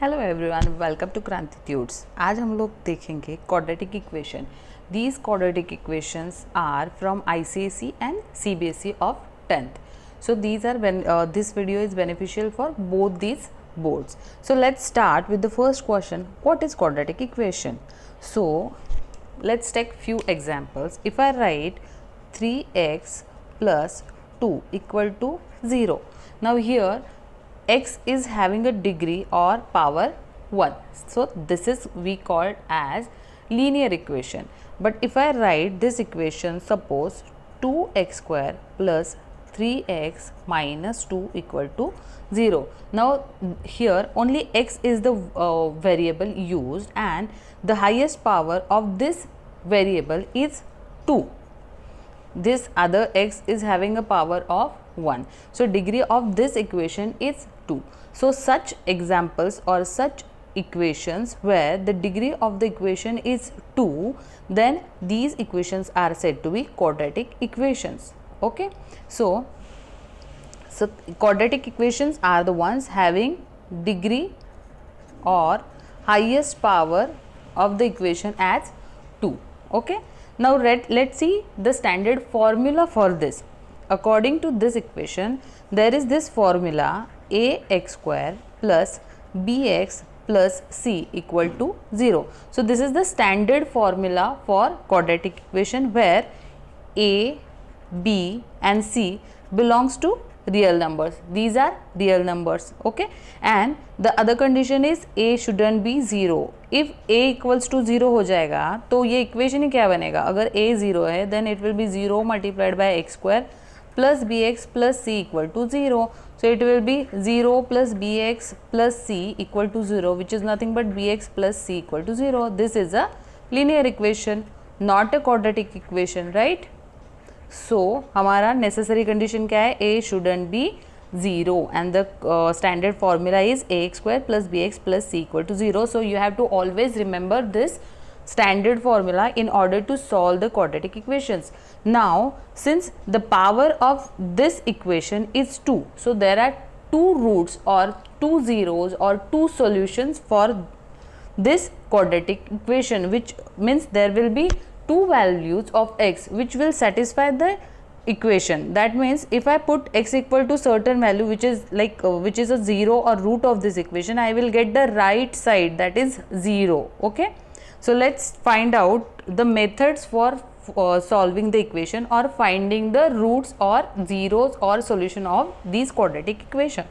Hello everyone, welcome to क्रांतिट्यूड्स। आज हम लोग देखेंगे quadratic equation. These quadratic equations are from ICSC and CBSE of 10th. So these are this video is beneficial for both these boards. So let's start with the first question. What is quadratic equation? So let's take few examples. If I write 3x plus 2 equal to 0. Now here x is having a degree or power 1, so this is we called as linear equation. But if I write this equation, suppose 2x square plus 3x minus 2 equal to 0. Now here only x is the variable used, and the highest power of this variable is 2. This other x is having a power of 1. So degree of this equation is 2. So such examples or such equations where the degree of the equation is 2, then these equations are said to be quadratic equations. Okay. So quadratic equations are the ones having degree or highest power of the equation as 2. Okay. Now let's see the standard formula for this. According to this equation, there is this formula ax square plus bx plus c equal to 0. So this is the standard formula for quadratic equation where a, b and c belongs to real numbers. These are real numbers. Okay. And the other condition is a shouldn't be 0. If a equals to 0 हो जाएगा तो ये equation ही क्या बनेगा? अगर a 0 है then it will be 0 multiplied by x square plus bx plus c equal to 0. So it will be 0 plus bx plus c equal to 0, which is nothing but bx plus c equal to 0. This is a linear equation, not a quadratic equation, right? So हमारा necessary condition क्या है? A shouldn't be 0 and the standard formula is ax square plus bx plus c equal to 0. So you have to always remember this standard formula in order to solve the quadratic equations. Now since the power of this equation is 2, so there are two roots or two zeros or two solutions for this quadratic equation, which means there will be two values of x which will satisfy the equation. That means if I put x equal to certain value which is like which is a 0 or root of this equation, I will get the right side, that is 0. Okay. So let's find out the methods for solving the equation or finding the roots or zeros or solution of these quadratic equation.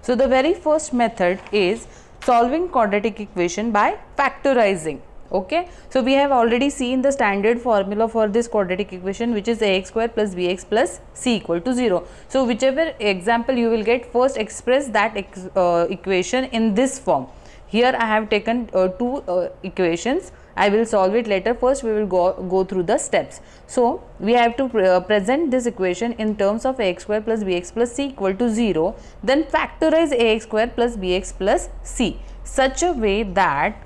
So the very first method is solving quadratic equation by factorizing. Okay. So we have already seen the standard formula for this quadratic equation, which is ax square plus bx plus c equal to 0. So whichever example you will get, first express that equation in this form. Here I have taken two equations. I will solve it later. First we will go through the steps. So we have to present this equation in terms of ax square plus bx plus c equal to 0. Then factorize ax square plus bx plus c such a way that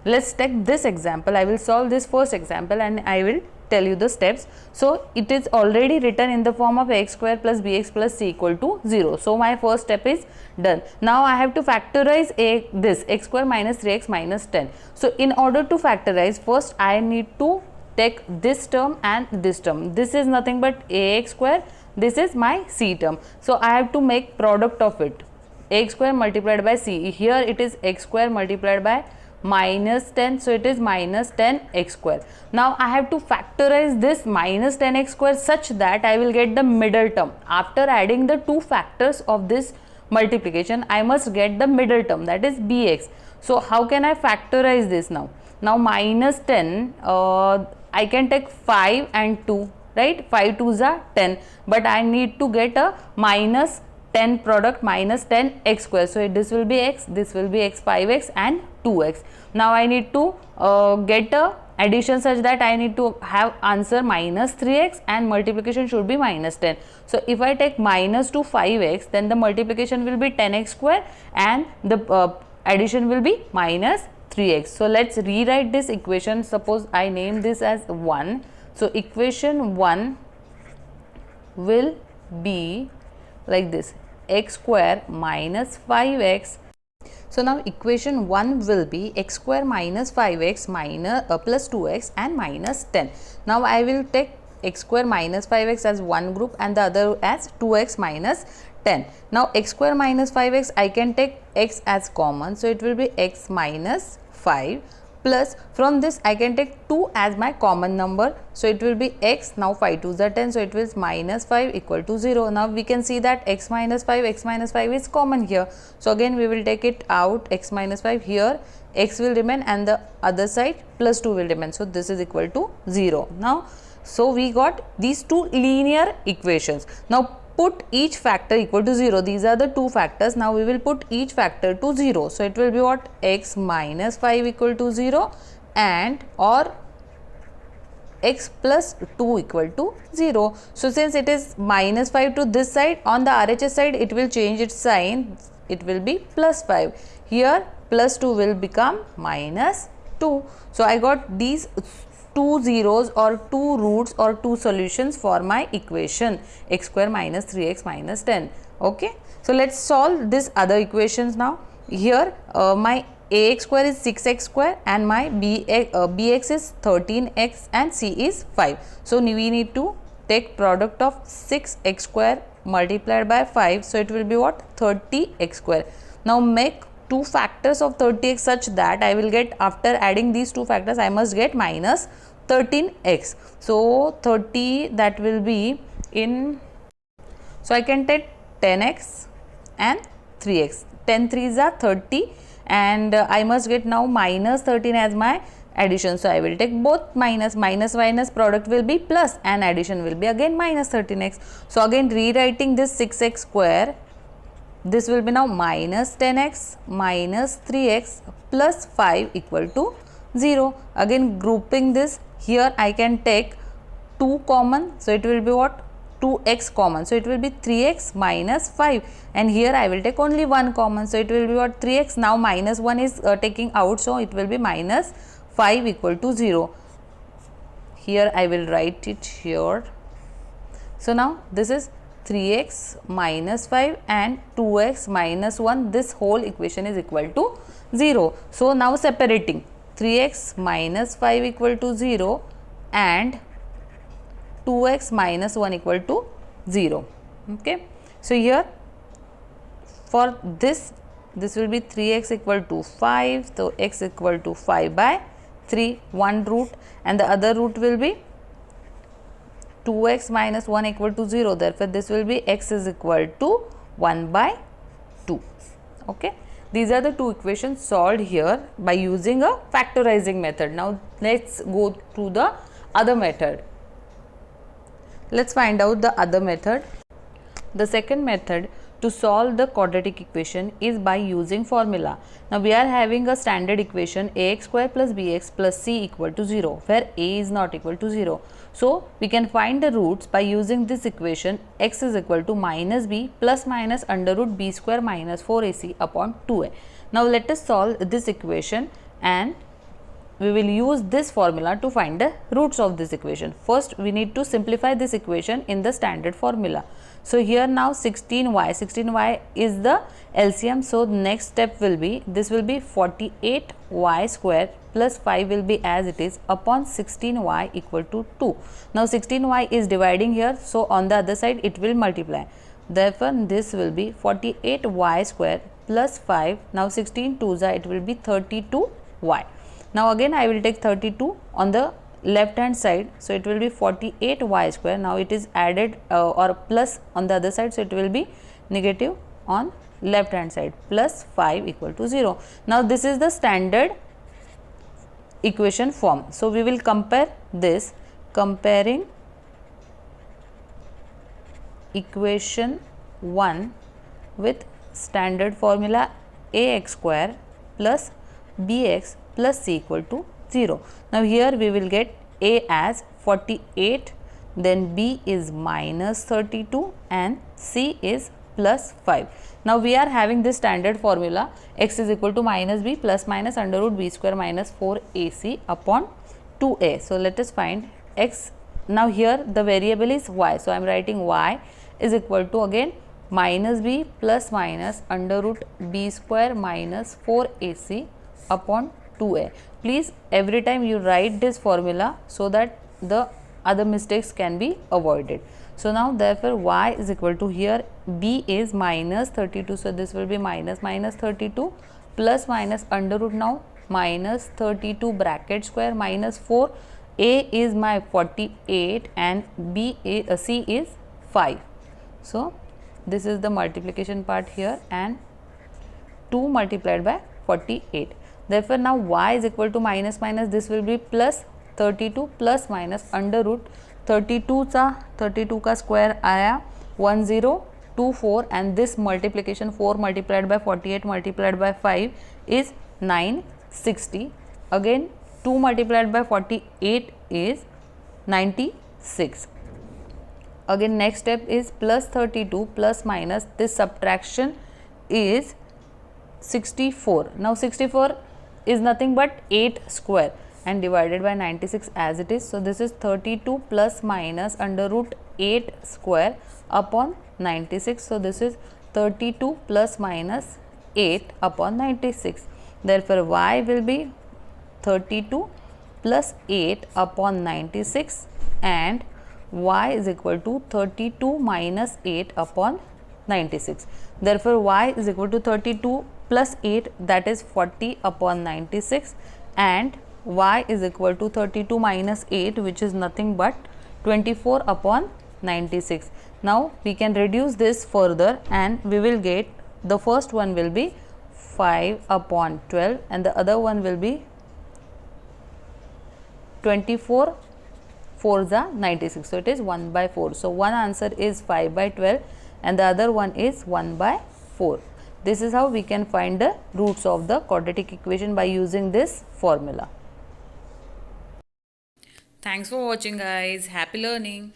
let's take this example. I will solve this first example and I will tell you the steps. So it is already written in the form of x square plus bx plus c equal to 0. So my first step is done. Now I have to factorize this x square minus 3x minus 10. So in order to factorize, first I need to take this term and this term. This is nothing but ax square, this is my c term. So I have to make product of it, x square multiplied by c. Here it is x square multiplied by minus 10, so it is minus 10 x square. Now I have to factorize this minus 10 x square such that I will get the middle term. After adding the two factors of this multiplication, I must get the middle term, that is bx. So how can I factorize this now? Now minus 10, I can take 5 and 2, right? 5 2s are 10, but I need to get a minus 10 product, minus 10 x square. So this will be x, this will be x, 5x and 2x. Now I need to get a addition such that I need to have answer minus 3x and multiplication should be minus 10. So if I take minus to 5x, then the multiplication will be 10x square and the addition will be minus 3x. So let's rewrite this equation. Suppose I name this as 1. So equation 1 will be like this: x square minus 5x So now equation 1 will be x square minus 5x minus plus 2x and minus 10. Now I will take x square minus 5x as one group and the other as 2x minus 10. Now x square minus 5x, I can take x as common, so it will be x minus 5 plus, from this I can take 2 as my common number, so it will be x, now 5 2s are 10, so it will be minus 5 equal to 0. Now we can see that x minus 5 is common here, so again we will take it out, x minus 5, here x will remain and the other side plus 2 will remain, so this is equal to 0. Now so we got these two linear equations. Now put each factor equal to 0. These are the two factors. Now we will put each factor to 0. So it will be what? X minus 5 equal to 0 and or x plus 2 equal to 0. So since it is minus 5 to this side, on the RHS side it will change its sign. It will be plus 5. Here plus 2 will become minus 2. So I got these two zeros or two roots or two solutions for my equation x square minus 3x minus 10. Okay, so let's solve this other equations now. Here my ax square is 6x square and my bx is 13x and c is 5. So we need to take product of 6x square multiplied by 5, so it will be what? 30x square. Now make two factors of 30x such that I will get, after adding these two factors, I must get minus 13x. So 30, that will be in, so I can take 10x and 3x. 10 3s are 30 and I must get now minus 13 as my addition. So I will take both minus product will be plus and addition will be again minus 13x. So again rewriting this 6x square, this will be now minus 10x minus 3x plus 5 equal to 0. Again grouping this, here I can take 2 common, so it will be what? 2x common, so it will be 3x minus 5, and here I will take only 1 common, so it will be what? 3x. Now minus 1 is taking out, so it will be minus 5 equal to 0. Here I will write it here. So now this is 3x minus 5 and 2x minus 1, this whole equation is equal to 0. So now separating, 3x minus 5 equal to 0 and 2x minus 1 equal to 0. Okay. So here for this will be 3x equal to 5, so x equal to 5 by 3, one root, and the other root will be 2x minus 1 equal to 0, therefore this will be x is equal to 1 by 2. Okay. These are the two equations solved here by using a factorizing method. Now let's go to the other method. Let's find out the other method. The second method to solve the quadratic equation is by using formula. Now we are having a standard equation ax square plus bx plus c equal to 0, where a is not equal to 0. So we can find the roots by using this equation. X is equal to minus b plus minus under root b square minus 4ac upon 2a. Now let us solve this equation and we will use this formula to find the roots of this equation. First we need to simplify this equation in the standard formula. So here now 16y is the LCM, so next step will be, this will be 48y square plus 5 will be as it is upon 16y equal to 2. Now 16y is dividing here, so on the other side it will multiply. Therefore this will be 48y square plus 5, now 16 2s are, it will be 32y. Now again I will take 32 on the left hand side, so it will be 48y square. Now it is added or plus on the other side, so it will be negative on left hand side, plus 5 equal to 0. Now this is the standard equation form. So we will compare this, comparing equation 1 with standard formula ax square plus bx plus c equal to 0. Now here we will get a as 48, then b is minus 32 and c is plus 5. Now we are having this standard formula, x is equal to minus b plus minus under root b square minus 4ac upon 2a. So let us find x. Now here the variable is y, so I am writing y is equal to again minus b plus minus under root b square minus 4ac upon 2a. Please every time you write this formula so that the other mistakes can be avoided. So now therefore y is equal to, here b is minus 32, so this will be minus 32 plus minus under root, now minus 32 bracket square minus 4, a is my 48 and c is 5. So this is the multiplication part here, and 2 multiplied by 48. Therefore now y is equal to minus this will be plus 32 plus minus under root 32 का square आया 1024, and this multiplication 4 multiplied by 48 multiplied by 5 is 960. Again 2 multiplied by 48 is 96. Again next step is plus 32 plus minus, this subtraction is 64. Now 64 is nothing but 8 square and divided by 96 as it is. So this is 32 plus minus under root 8 square upon 96. So this is 32 plus minus 8 upon 96. Therefore y will be 32 plus 8 upon 96 and y is equal to 32 minus 8 upon 96. Therefore y is equal to 32 plus 8, that is 40 upon 96, and y is equal to 32 minus 8, which is nothing but 24 upon 96. Now we can reduce this further and we will get, the first one will be 5 upon 12 and the other one will be 24 4s are 96. So it is 1 by 4. So one answer is 5 by 12 and the other one is 1 by 4. This is how we can find the roots of the quadratic equation by using this formula. Thanks for watching guys. Happy learning.